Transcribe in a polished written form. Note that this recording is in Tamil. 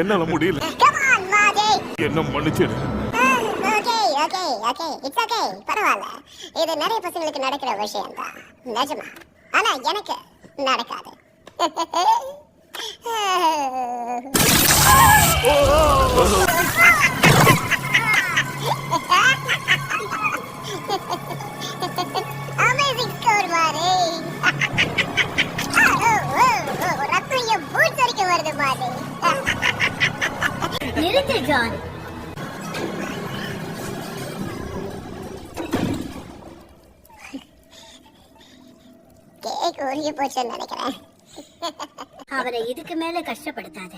என்னால முடியல. என்ன மன்னிச்சிடு. பரவாயில்ல, இது நிறைய பசங்களுக்கு நடக்கிற விஷயம் தான், நிஜமா. ஆனா எனக்கு நடக்காது. அமேசிங் ஸ்கோர் மாறி. ரத்தம் என் பூட்ஸ் வரைக்கும் வருது மாறி. நிறுத்து ஜான். கேக் உருகி போச்சுன்னு நினைக்கிறேன். அவரை இதுக்கு மேல கஷ்டப்படுத்தாத.